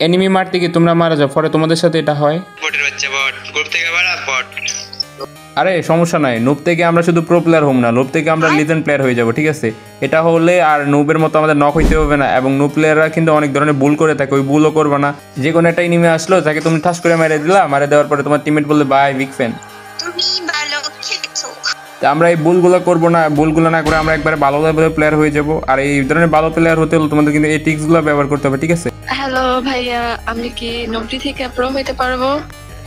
Enemy মারতে গিয়ে তোমরা মারা যাও, পরে তোমাদের সাথে এটা হয়। বটের বাচ্চা বট, গ্রুপ থেকে বাড়া বট। আরে সমস্যা নাই, নুব থেকে আমরা শুধু প্রো প্লেয়ার হব না, নুব থেকে আমরা লিজেন্ড প্লেয়ার হয়ে যাব, ঠিক আছে? এটা হলে আর নুবের মতো আমাদের নক হইতে হবে না। এবং নুব প্লেয়াররা কিন্তু অনেক ধরনের ভুল করে থাকে, ওই ভুলও করবে না। যে কোনো একটা এনিমি আসলো, তাকে তুমি ঠাস করে মেরে দিলা, মারে দেওয়ার পরে তোমার টিমমেট বললে বাই বিগ ফ্যান। তুমি ভালো খেলছো। আমরা এই ভুলগুলো করবো না, ভুলগুলো না করে আমরা একবারে ভালো লেভেলের প্লেয়ার হয়ে যাব। আর এই ধরনের ভালো প্লেয়ার হতে হলে তোমাদের কিন্তু এই টিক্সগুলো ব্যবহার করতে হবে, ঠিক আছে? হ্যালো ভাইয়া, আমি কি নবটি থেকে প্রো হইতে পারবো?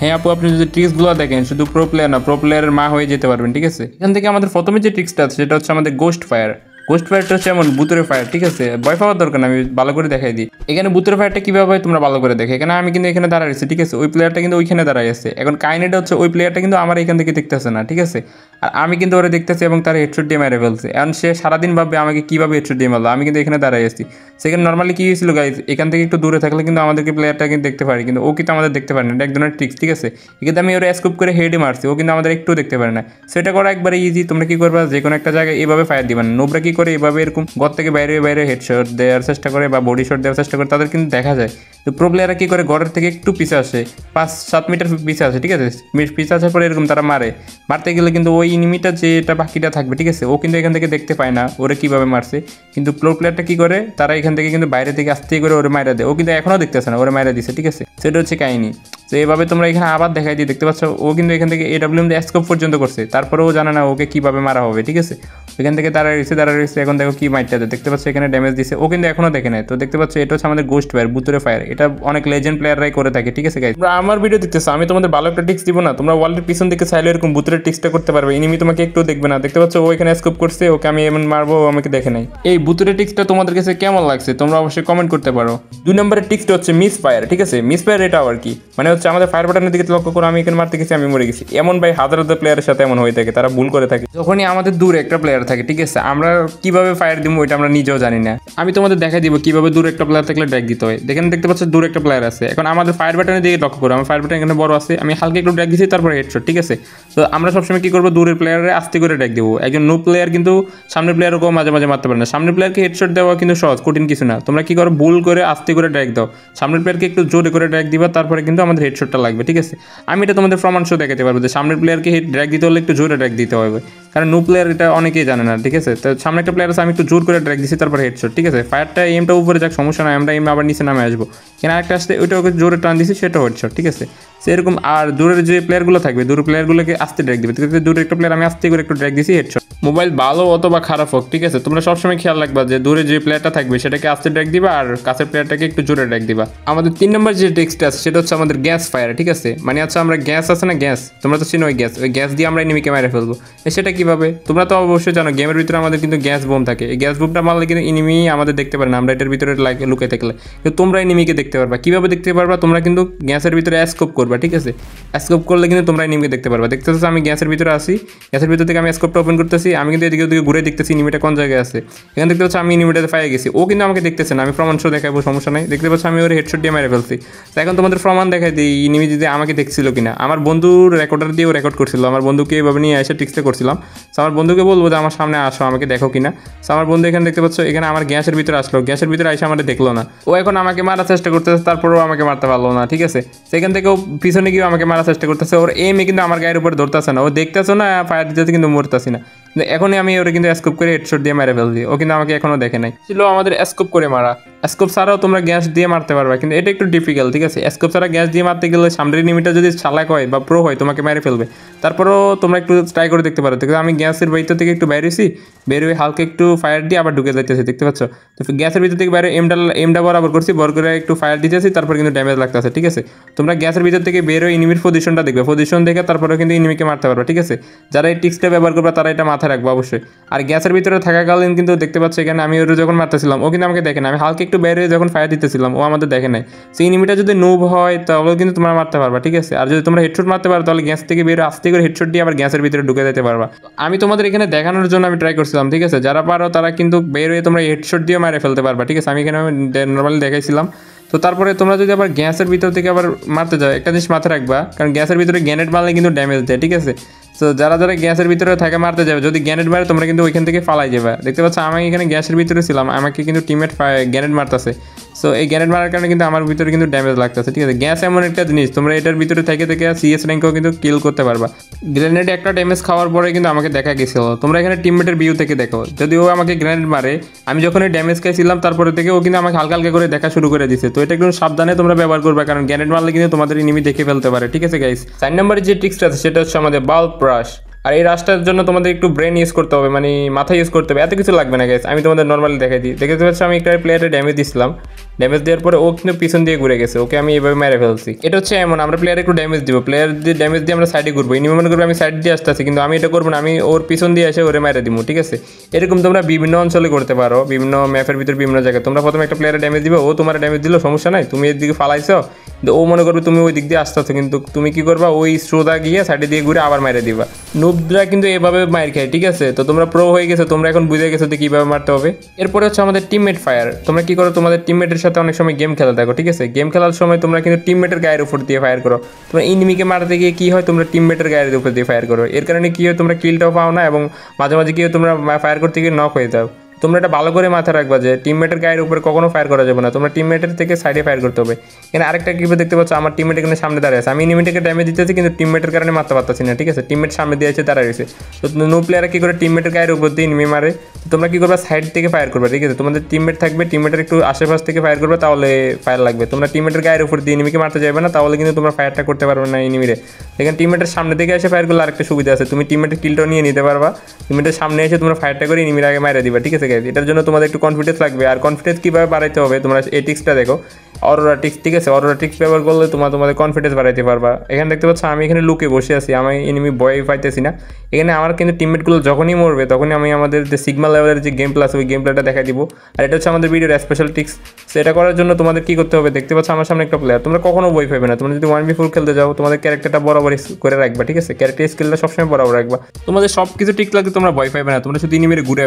হ্যাঁ আপু, আপনি যদি ট্রিক্সগুলো দেখেন শুধু প্রো প্লেয়ার না, প্রো প্লেয়ারের মা হয়ে যেতে পারবেন, ঠিক আছে? এখান থেকে আমাদের প্রথমে যে ট্রিক্সটা আছে সেটা হচ্ছে আমাদের গোস্ট ফায়ার। গোস্ট ফায়ারটা হচ্ছে এমন ভূতের ফায়ার, ঠিক আছে? ভয় পাওয়ার দরকার না, আমি ভালো করে দেখাই দিই। এখানে ভূতের ফায়ারটা কীভাবে হয় তোমরা ভালো করে দেখো। এখানে আমি কিন্তু এখানে দাঁড়াই আছি, ঠিক আছে? ওই প্লেয়ারটা কিন্তু ওইখানে দাঁড়াই আছে। এখন কাহিনীটা হচ্ছে ওই প্লেয়ারটা কিন্তু আমার এখান থেকে দেখতেছে না, ঠিক আছে? আর আমি কিন্তু ওরা দেখতেছি এবং তার হেডশট দিয়ে মেরে ফেলছে। এখন সে সারাদিন ভাববে আমাকে কীভাবে হেডশট দিয়ে মারলো, আমি কিন্তু এখানে দাঁড়াই আছি। সেখানে নর্মালি কী হয়েছিল গাইজ, এখান থেকে একটু দূরে থাকলে কিন্তু আমাদেরকে প্লেয়ারটা কিন্তু দেখতে পারি, কিন্তু ও কিন্তু আমাদের দেখতে পারে না। এটা এক ধরনের ট্রিক্স, ঠিক আছে? এখানে আমি ওরা স্কোপ করে হেডে মারছি, ও কিন্তু আমাদের একটু দেখতে পারে না। সেটা করা একবারে ইজি। তোমরা কী করবা, যে কোনো একটা জায়গায় এভাবে ফায়ার দিবা না। নোবরা কী করে, এভাবে এরকম ঘর থেকে বাইরে বাইরে হেডশট দেওয়ার চেষ্টা করে বা বডি শট দেওয়ার চেষ্টা করে, তাদের কিন্তু দেখা যায়। তো প্রো প্লেয়াররা কী করে, ঘরের থেকে একটু পিছে আসে, 5-7 মিটার পিছে আসে, ঠিক আছে? পিছে আসার পরে এরকম তারা মারতে গেলে কিন্তু ওই এনিমিটা যেটা বাকিটা থাকবে, ঠিক আছে, ও কিন্তু এখান থেকে দেখতে পায় না ওরা কীভাবে মারছে। কিন্তু প্রো প্লেয়ারটা কী করে, তারা এখান থেকে কিন্তু বাইরে থেকে আসতে করে ওরা মাইরা দেয়। ও কিন্তু এখনও দেখতেছে না ওরা মাইরা দিছে, ঠিক আছে? সেটা হচ্ছে কাহিনী। তো এইভাবে তোমরা এখানে আবার দেখাই দিয়ে দেখতে পাচ্ছ, ও কিন্তু এখান থেকে AWM দিয়ে স্কোপ পর্যন্ত করছে, তারপরেও জানে না ওকে কীভাবে মারা হবে, ঠিক আছে? এখান থেকে দাঁড়ায় রয়েছে। এখন দেখো কি মাইটটা দেয়, দেখতে পাচ্ছ এখানে ড্যামেজ দিছে, ও কিন্তু এখনও দেখে নেয়। তো দেখতে পাচ্ছ এটা হচ্ছে আমাদের গোস্ট ফায়ার, ভূতুরে ফায়ার। এটা অনেক লেজেন্ড প্লেয়াররাই করে থাকে, ঠিক আছে গাইস? তোমরা আমার ভিডিও দেখতেছো, আমি তোমাদের ভালো একটা টিক্স দিব না? তোমরা ওয়ালের পিছন দিকে চাইলে এরকম ভূতুরের টিক্সটা করতে পারবে, এনিমি তোমাকে একটু দেখবে না। দেখতে পাচ্ছ ও এখানে স্কোপ করছে, ওকে আমি এমন মারবো, ও আমাকে দেখে নাই। এই ভূতুরের টিক্সটা তোমাদের কাছে কেমন লাগছে তোমরা অবশ্যই কমেন্ট করতে পারো। 2 নম্বরের টিক্সটা হচ্ছে মিস ফায়ার, ঠিক আছে? মিস ফায়ার এটা আবার কি মানে হচ্ছে আমাদের ফায়ার বাটনের দিকে লক্ষ্য করে আমি এখানে মারতে গেছি, আমি মরে গেছি। এমন ভাই হাজার হাজার প্লেয়ারের সাথে এমন হয়ে থাকে, তারা ভুল করে থাকে। যখনই আমাদের দূরে একটা প্লেয়ার থাকে, ঠিক আছে, আমরা কিভাবে ফায়ার দিব ওইটা আমরা নিজেও জানি না। আমি তোমাদের দেখাই দিব কিভাবে দূরে একটা প্লেয়ার থাকলে ড্র্যাগ দিতে হয়। দেখেন দেখতে পাচ্ছ দূরে একটা প্লেয়ার আছে। এখন আমাদের ফায়ার বাটনের দিকে লক্ষ্য করো, আমার ফায়ার বাটন এখানে বড় আছে, আমি হালকা একটু ড্র্যাগ দিচ্ছি, তারপরে হেডশট, ঠিক আছে? তো আমরা সবসময় কি করবো, দূরের প্লেয়ারে আস্তে করে ড্র্যাগ দেবো। একজন নো প্লেয়ার কিন্তু সামনের প্লেয়ারকেও মাঝে মাঝে মারতে পারে না। সামনের প্লেয়ারকে হেডশট দেওয়া কিন্তু সহজ, কঠিন কিছু না। তোমরা কি করো, ভুল করে আস্তে করে ড্র্যাগ দাও, সামনের প্লেয়ারকে একটু জোরে করে ড্র্যাগ দিবা, তারপরে কিন্তু আমাদের হেডশটটা লাগবে, ঠিক আছে? আমি এটা তোমাদের প্রমাণ সহ দেখাতে পারবো যে সামনের প্লেয়ারকে ড্র্যাগ দিতে হলে একটু জোরে ড্র্যাগ দিতে হবে, কারণ নো প্লেয়ার এটা অনেকেই জানে না, ঠিক আছে? তো সামনে একটা প্লেয়ার আছে, আমি একটু জোর করে ড্র্যাগ দিচ্ছি, তারপর হেডশট, ঠিক আছে? ফায়ারটা এমটা উপরে যাক, সমস্যা নয়, আমরা এম আবার নিচে নামে আসবো। কেন একটা আসতে ওইটা ওকে জোরে টান দিচ্ছি, সেটা হেডশট, ঠিক আছে? সেরকম আর দূরের যে প্লেয়ারগুলো থাকবে, দূরের প্লেয়ারগুলোকে আস্তে ড্র্যাগ দিবে, ঠিক আছে? দূরের একটা প্লেয়ার আমি আস্তে করে একটু ড্র্যাগ দিচ্ছি, হেডশট। মোবাইল ভালো অথবা খারাপ হোক, ঠিক আছে, তোমরা সবসময় খেয়াল রাখবা যে দূরে যে প্লেয়ারটা থাকবে সেটাকে আস্তে ড্র্যাগ দিবা, আর কাছের প্লেয়ারটাকে একটু জোরে ড্র্যাগ দিবা। আমাদের 3 নম্বর যে টেক্সট আছে সেটা হচ্ছে আমাদের গ্যাস ফায়ার, ঠিক আছে? মানে হচ্ছে আমরা গ্যাস আছে না, গ্যাস, তোমরা তো চিনো ওই গ্যাস দিয়ে আমরা এনিমিকে মেরে ফেলবো। সেটা কিভাবে তোমরা তো অবশ্যই জানো, গেমের ভিতরে আমাদের কিন্তু গ্যাস বোম থাকে। এই গ্যাস বোমটা মারলে কিন্তু এনিমি আমাদের দেখতে পারে না, আমরা এটার ভিতরে লুকিয়ে থাকলে। কিন্তু তোমরা এনিমিকে দেখতে পারবা। কীভাবে দেখতে পারবা, তোমরা কিন্তু গ্যাসের ভিতরে স্কোপ করবা, ঠিক আছে? স্কোপ করলে কিন্তু তোমরা এনিমিকে দেখতে পারবা। দেখতে পাচ্ছ আমি গ্যাসের ভিতরে আসি, গ্যাসের ভিতর থেকে আমি স্কোপটা ওপেন করতেছি, আমি কিন্তু এদিকে ওদিকে ঘুরে দেখতেছি এনিমিটা কোন জায়গায় আছে। এখানে দেখতে পাচ্ছ আমি এনিমিটাতে ফাইয়ে গেছি, ও কিন্তু আমাকে দেখতেছে না, আমি প্রমাণ সহ দেখাবো, সমস্যা নাই। দেখতে পাচ্ছ আমি ওর হেডশট দিয়ে মেরে ফেলছি। তো এখন তোমাদের প্রমাণ দেখাই দিই এনিমি যদি আমাকে দেখছিল কিনা। আমার বন্ধুর রেকর্ডার দিয়ে ও রেকর্ড করছিল, আমার বন্ধুকে এইভাবে নিয়ে এসে টিক্সটা করছিলাম। তো আমার বন্ধুকে বলবো যে আমার সামনে আসো, আমাকে দেখো কিনা। তো আমার বন্ধু এখানে দেখতে পাচ্ছ এখানে আমার গ্যাসের ভিতরে আসলো, গ্যাসের ভিতরে এসে আমাদের দেখলো না। ও এখন আমাকে মারার চেষ্টা করতেছে, তারপরেও আমাকে মারতে পারলো না, ঠিক আছে? সেখান থেকে ও পিছনে গিয়ে আমাকে মারার চেষ্টা করতেছে, ওর এমে কিন্তু আমার গায়ের উপরে ধরতেছে না, ও দেখতেছো না ফায়ার দিতেছে কিন্তু মরতেছি না। কিন্তু এখনই আমি ওরা কিন্তু স্কোপ করে হেডশট দিয়ে মেরে ফেলছি, ও কিন্তু আমাকে এখনও দেখে নাই। ছিল আমাদের স্কোপ করে মারা। স্কোপ ছাড়াও তোমরা গ্যাস দিয়ে মারতে পারবা, কিন্তু এটা একটু ডিফিকাল্ট, ঠিক আছে? স্কোপ ছাড়া গ্যাস দিয়ে মারতে গেলে সামনের এনিমিটা যদি চালাক হয় বা প্রো হয় তোমাকে মেরে ফেলবে। তারপরেও তোমরা একটু ট্রাই করে দেখতে পারো। দেখো আমি গ্যাসের ভিতর থেকে একটু বেরিয়েছি, বেরিয়ে হালকা একটু ফায়ার দিয়ে আবার ঢুকে যাইতেছি, দেখতে পাচ্ছ? তো গ্যাসের ভিতর থেকে বাইরে এমটা বরাবর করছি, বর করে একটু ফায়ার দিতেছি, তারপর কিন্তু ড্যামেজ লাগতেছে, ঠিক আছে? তোমরা গ্যাসের ভিতর থেকে বেরোয় এনিমির পজিশনটা দেখবে, পজিশন দেখে তারপরে কিন্তু এনিমিকে মারতে পারবে, ঠিক আছে? যারা এই টিক্সটা ব্যবহার করবে তারা এটা মাথায় রাখবো অবশ্যই। আর গ্যাসের ভিতরে থাকাকালীন কিন্তু দেখতে পাচ্ছ এখানে আমি ওর যখন মারতেছিলাম ও কিন্তু আমাকে দেখে না, আমি হালকা একটু বের হয়ে যখন ফায়ার দিতেছিলাম ও আমাদের দেখে নাই। সেই এনিমিটা যদি নুব হয় তাহলেও কিন্তু তোমরা মারতে পারবা, ঠিক আছে? আর যদি তোমরা হেডশট মারতে পারো তাহলে গ্যাস থেকে বের আস্তে করে হেডশট দিয়ে আবার গ্যাসের ভিতরে ঢুকে যেতে পারবা। আমি তোমাদের এখানে দেখানোর জন্য আমি ট্রাই করছিলাম, ঠিক আছে? যারা পারো তারা কিন্তু বের হয়ে তোমরা হেডশট দিয়ে মারে ফেলতে পারবা, ঠিক আছে? আমি এখানে নর্মালি দেখাইছিলাম। তো তারপরে তোমরা যদি আবার গ্যাসের ভিতর থেকে আবার মারতে যাও, একটা জিনিস মাথায় রাখবা, কারণ গ্যাসের ভিতরে গ্যানেট মারলে কিন্তু ড্যামেজ দেয়, ঠিক আছে? তো যারা যারা গ্যাসের ভিতরে থাকে মারতে যাবে, যদি গ্যানেট মারে তোমরা কিন্তু ওইখান থেকে ফালাই যাবে। দেখতে পাচ্ছ আমি এখানে গ্যাসের ভিতরে ছিলাম, আমাকে কিন্তু টিমমেট গ্যানেট মারতেছে। সো এই গ্যানেট মারার কারণে কিন্তু আমার ভিতরে কিন্তু ড্যামেজ লাগতেছে, ঠিক আছে। গ্যাস এমন একটা জিনিস, তোমরা এটার ভিতরে থেকে সিএস র্যাঙ্কেও কিন্তু কিল করতে পারবা। গ্রেনেড একটা ড্যামেজ খাওয়ার পরে কিন্তু আমাকে দেখা গেছিল, তোমরা এখানে টিমমেটের ভিউ থেকে দেখো। যদি ও আমাকে গ্রেনেড মারে, আমি যখন ড্যামেজ খাইছিলাম তারপরে থেকে ও কিন্তু আমাকে হালকা হালকা করে দেখা শুরু করে দিছে। তো এটা একটু সাবধানে তোমরা ব্যবহার করবে, কারণ গ্রেনেড মারলে কিন্তু তোমাদের এনিমি দেখে ফেলতে পারে, ঠিক আছে গাইস। 4 নম্বরের যে ট্রিক্সটা আছে সেটা হচ্ছে আমাদের বাল্ব রাশ। আর এই রাশটার জন্য তোমাদের একটু ব্রেন ইউজ করতে হবে, মানে মাথা ইউজ করতে হবে, এত কিছু লাগবে না গাইস। আমি তোমাদের নর্মালি দেখাই দিই। দেখতে পাচ্ছ আমি একটা প্লেয়ারে ড্যামেজ দিয়েছিলাম, ড্যামেজ দেওয়ার পরে ও কিন্তু পিছন দিয়ে ঘুরে গেছে, ওকে আমি এভাবে মেরে ফেলছি। এটা হচ্ছে এমন, আমরা প্লেয়ারে একটু ড্যামেজ দিব, প্লেয়ার দিয়ে ড্যামেজ দিয়ে আমরা সাইডে ঘুরবো। ইনিমি মনে করবো আমি সাইড দিয়ে আসতেছি, কিন্তু আমি এটা করবো না, আমি ওর পিছন দিয়ে এসে ওরে মেরে দিব, ঠিক আছে। এরকম তোমরা বিভিন্ন অঞ্চলে করতে পারো, বিভিন্ন ম্যাপের ভিতরে বিভিন্ন জায়গায়। তোমরা প্রথমে একটা প্লেয়ারে ড্যামেজ দিবে, ও তোমার ড্যামেজ দিল, সমস্যা নাই, তুমি এর দিকে ফালাইছো, ও মনে করবে তুমি ওই দিক দিয়ে আসতেছো, কিন্তু তুমি কি করবা, ওই সোজা গিয়ে সাইডে দিয়ে ঘুরে আবার মেরে দিবা। নুবরা কিন্তু এভাবে মার খায়, ঠিক আছে। তো তোমরা প্রো হয়ে গেছো, তোমরা এখন বুঝে গেছো যে কীভাবে মারতে হবে। এরপরে হচ্ছে আমাদের টিমমেট ফায়ার। তোমরা কি করো, তোমাদের টিমমেটের সাথে অনেক সময় গেম খেলা দেখো, ঠিক আছে। গেম খেলার সময় তোমরা কিন্তু টিমমেটের গায়ের উপর দিয়ে ফায়ার করো। তোমরা ইনিমিকে মারতে গিয়ে কী হয়, তোমরা টিমমেটের গায়ের উপর দিয়ে ফায়ার করো। এর কারণে কী হয়, তোমরা কিলটাও পাও না, এবং মাঝে মাঝে কী হয়, তোমরা ফায়ার করতে গিয়ে নক হয়ে যাও। তোমরা এটা ভালো করে মাথায় রাখবা যে টিমমেটের গায়ের উপরে কখনো ফায়ার করা যাবে না, তোমরা টিমমেটের থেকে সাইডে ফায়ার করতে হবে। এখানে আরেকটা কিভাবে দেখতে পাচ্ছ, আমার টিমমেট এখানে সামনে দাঁড়িয়ে আছে, আমি ইনিমিটাকে ড্যামেজ দিতেছি, কিন্তু টিমমেটের কারণে মারতে পারতেছি না, ঠিক আছে। টিমমেট সামনে দিয়ে এসে দাঁড়িয়ে রয়েছে। তো নো প্লেয়াররা কী করে টিমমেটের গায়ের উপর দিয়ে ইনিমি মারে, তোমরা কী করবা, সাইড থেকে ফায়ার করবে, ঠিক আছে। তোমাদের টিমমেট থাকবে, টিমমেটের একটু আশেপাশ থেকে ফায়ার করবে, তাহলে ফায়ার লাগবে। তোমরা টিমমেটের গায়ের উপর দিয়ে ইনিমিকে মারতে যাবে না, তাহলে কিন্তু তোমরা ফায়ারটা করতে পারবে না ইনিমিরে। এখানে টিমমেটের সামনে থেকে এসে ফায়ার করলে আরেকটা সুবিধা আছে, তুমি টিমমেটের কিলটাও নিয়ে নিতে পারবা। টিমমেটের সামনে এসে তোমরা ফায়ারটা করে ইনিমির আগে মারা দিবা, ঠিক আছে। এটার জন্য তোমাদের একটু কনফিডেন্স লাগবে। আর কনফিডেন্স কীভাবে বাড়াইতে হবে, তোমরা এই টিক্সটা দেখো, অরোরা টিক্স, ঠিক আছে। অরোরা টিক্স ব্যবহার করলে তোমাদের কনফিডেন্স বাড়াইতে পারবা। এখানে দেখতে পাচ্ছ আমি এখানে লুকে বসে আছি, আমি এনিমি ভয় পাইতেছি না। এখানে আমার কিন্তু টিমমেটগুলো যখনই মরবে তখনই আমি আমাদের যে সিগমা লেভেলের যে গেম প্লাস, ওই গেম প্লেটা দেখাই দিব। আর এটা হচ্ছে আমাদের ভিডিওর স্পেশাল টিক্স। সেটা করার জন্য তোমাদের কী করতে হবে, দেখতে পাচ্ছ আমার সামনে একটা প্লেয়ার, তোমরা কখনো ভয় পাবে না। তোমরা যদি 1v4 খেলতে যাও, তোমাদের ক্যারেক্টারটা বরাবর করে রাখবা, ঠিক আছে। ক্যারেক্টার স্কিলটা সবসময় বরাবর রাখবা, তোমাদের সব কিছু ঠিক লাগবে, তোমরা ভয় পাবে না। তোমরা শুধু ইনিমিরে ঘুরে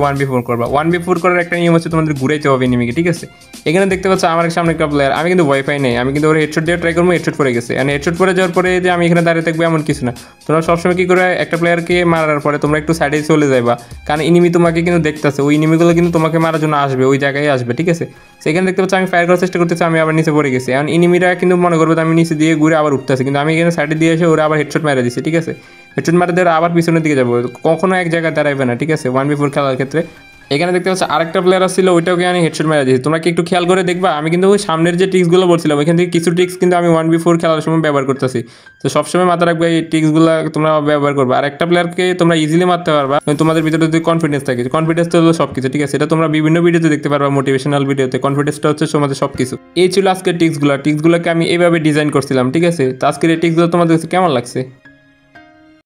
1v4 করবা। 1v4 করার একটা নিয়ম হচ্ছে তোমাদের ঘুরাইতে হবে ইনিমিকে, ঠিক আছে। এখানে দেখতে পাচ্ছ আমার সামনে একটা প্লেয়ার, আমি কিন্তু ওয়াইফাই নেই, আমি কিন্তু ওর হেডশট দিয়ে ট্রাই করবো, হেডশট পড়ে গেছে। আর হেডশট পড়ে যাওয়ার পরে যে আমি এখানে দাঁড়িয়ে থাকবো এমন কিছু না। তোমরা সবসময় কী করে, একটা প্লেয়ারকে মারার পরে তোমরা একটু সাইডে চলে যাবা, কারণ ইনিমি তোমাকে কিন্তু দেখতেছে, ওই ইনিমিগুলো কিন্তু তোমাকে মারার জন্য আসবে, ওই জায়গায় আসবে, ঠিক আছে। সেখানে দেখতে পাচ্ছ আমি ফায়ার করার চেষ্টা করতেছি, আমি আবার নিচে পড়ে গেছি। এখন ইনিমিরা কিন্তু মনে করবে আমি নিচে দিয়ে ঘুরে আবার উঠতেছি, কিন্তু আমি এখানে সাইডে দিয়ে এসে ওরা আবার হেডশট মেরে দিচ্ছি, ঠিক আছে। হেডশট মারে দিয়ে আবার পিছনের দিকে যাবো, কখনো এক জায়গায় দাঁড়াইবে না, ঠিক আছে, 1v4 খেলার ক্ষেত্রে। এখানে দেখতে পাচ্ছ আরেকটা প্লেয়ার ছিল, ওইটাকে আমি হেডশট মেরে দিয়েছি। তোমরা কি একটু খেয়াল করে দেখবা, আমি কিন্তু ওই সামনের যে ট্রিক্সগুলো বলছিলাম ওইখান থেকে কিছু ট্রিক্স কিন্তু আমি 1v4 খেলার সময় ব্যবহার করতেছি। তো সবসময় মাথা রাখবে এই ট্রিক্সগুলো তোমরা ব্যবহার করবে। আর একটা প্লেয়ারকে তোমরা ইজিলি মারতে পারবা তোমাদের ভিতরে যদি কনফিডেন্স থাকে। কনফিডেন্স তো হলো সব কিছু, ঠিক আছে। এটা তোমরা বিভিন্ন ভিডিওতে দেখতে পারবা, মোটিভেশনাল ভিডিওতে। কনফিডেন্সটা হচ্ছে তোমাদের সব কিছু। এই ছিল আজকের ট্রিক্সগুলোকে আমি এইভাবে ডিজাইন করছিলাম, ঠিক আছে। তো আজকের এই ট্রিক্সগুলো তোমাদের কাছে কেমন লাগছে?